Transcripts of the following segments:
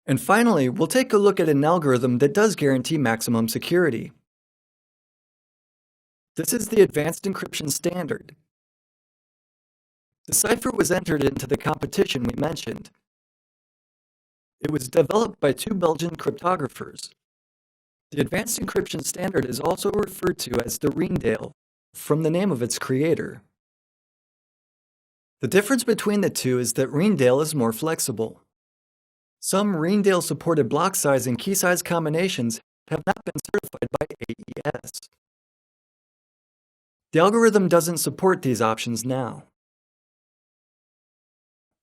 And finally, we'll take a look at an algorithm that does guarantee maximum security. This is the advanced encryption standard. The cipher was entered into the competition we mentioned. It was developed by two Belgian cryptographers. The advanced encryption standard is also referred to as the Rijndael, from the name of its creator. The difference between the two is that Rijndael is more flexible. Some Rijndael-supported block size and key size combinations have not been certified by AES. The algorithm doesn't support these options now.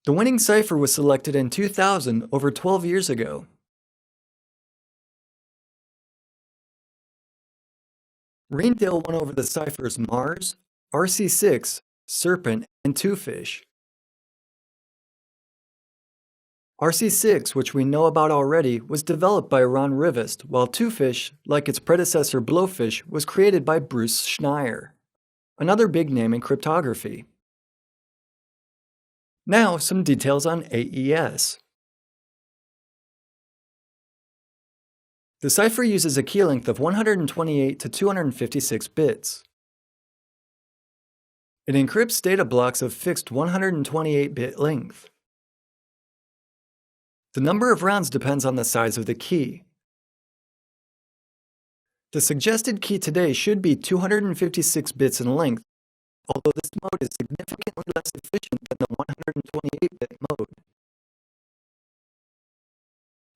The winning cipher was selected in 2000, over 12 years ago. Rijndael won over the ciphers Mars, RC6, Serpent, and Twofish. RC6, which we know about already, was developed by Ron Rivest, while Twofish, like its predecessor Blowfish, was created by Bruce Schneier, another big name in cryptography. Now, some details on AES. The cipher uses a key length of 128 to 256 bits. It encrypts data blocks of fixed 128-bit length. The number of rounds depends on the size of the key. The suggested key today should be 256 bits in length, although this mode is significantly less efficient than the 128-bit mode.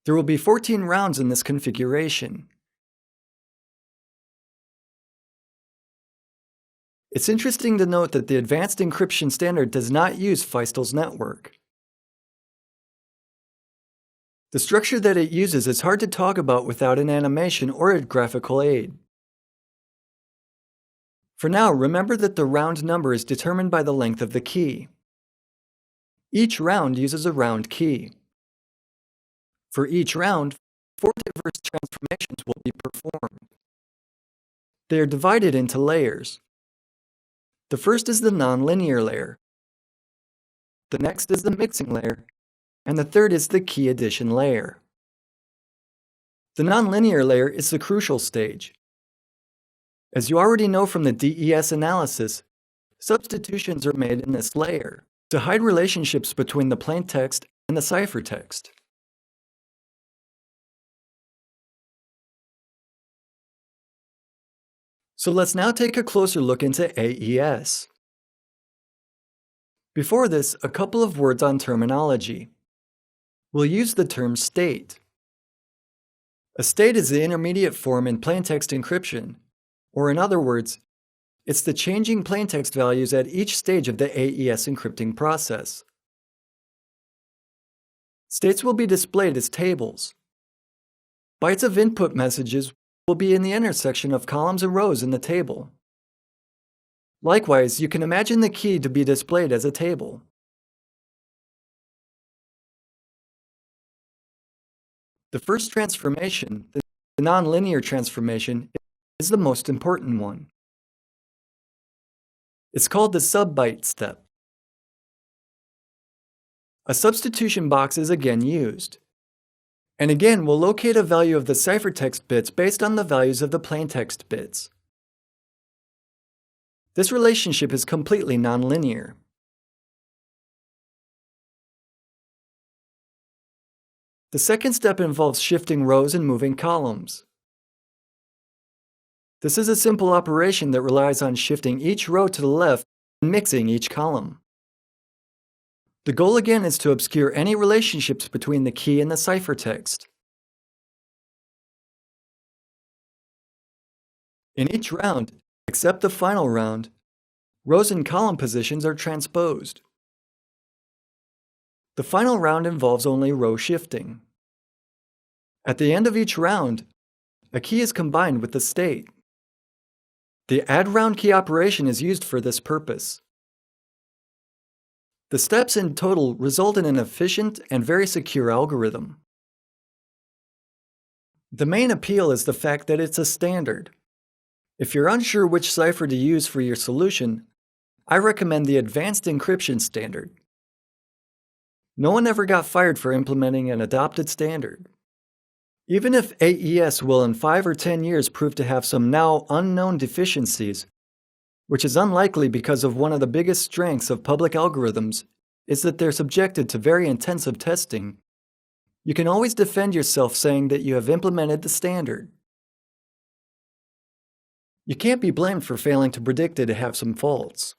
There will be 14 rounds in this configuration. It's interesting to note that the advanced encryption standard does not use Feistel's network. The structure that it uses is hard to talk about without an animation or a graphical aid. For now, remember that the round number is determined by the length of the key. Each round uses a round key. For each round, 4 diverse transformations will be performed. They are divided into layers. The first is the nonlinear layer. The next is the mixing layer, and the third is the key addition layer. The nonlinear layer is the crucial stage. As you already know from the DES analysis, substitutions are made in this layer to hide relationships between the plaintext and the ciphertext. So let's now take a closer look into AES. Before this, a couple of words on terminology. We'll use the term state. A state is the intermediate form in plaintext encryption, or in other words, it's the changing plaintext values at each stage of the AES encrypting process. States will be displayed as tables. Bytes of input messages will be in the intersection of columns and rows in the table. Likewise, you can imagine the key to be displayed as a table. The first transformation, the nonlinear transformation, is the most important one. It's called the sub-byte step. A substitution box is again used. And again, we'll locate a value of the ciphertext bits based on the values of the plaintext bits. This relationship is completely nonlinear. The second step involves shifting rows and moving columns. This is a simple operation that relies on shifting each row to the left and mixing each column. The goal again is to obscure any relationships between the key and the ciphertext. In each round, except the final round, rows and column positions are transposed. The final round involves only row shifting. At the end of each round, a key is combined with the state. The add round key operation is used for this purpose. The steps in total result in an efficient and very secure algorithm. The main appeal is the fact that it's a standard. If you're unsure which cipher to use for your solution, I recommend the Advanced Encryption Standard. No one ever got fired for implementing an adopted standard. Even if AES will in 5 or 10 years prove to have some now unknown deficiencies, which is unlikely because of one of the biggest strengths of public algorithms is that they're subjected to very intensive testing, you can always defend yourself saying that you have implemented the standard. You can't be blamed for failing to predict it to have some faults.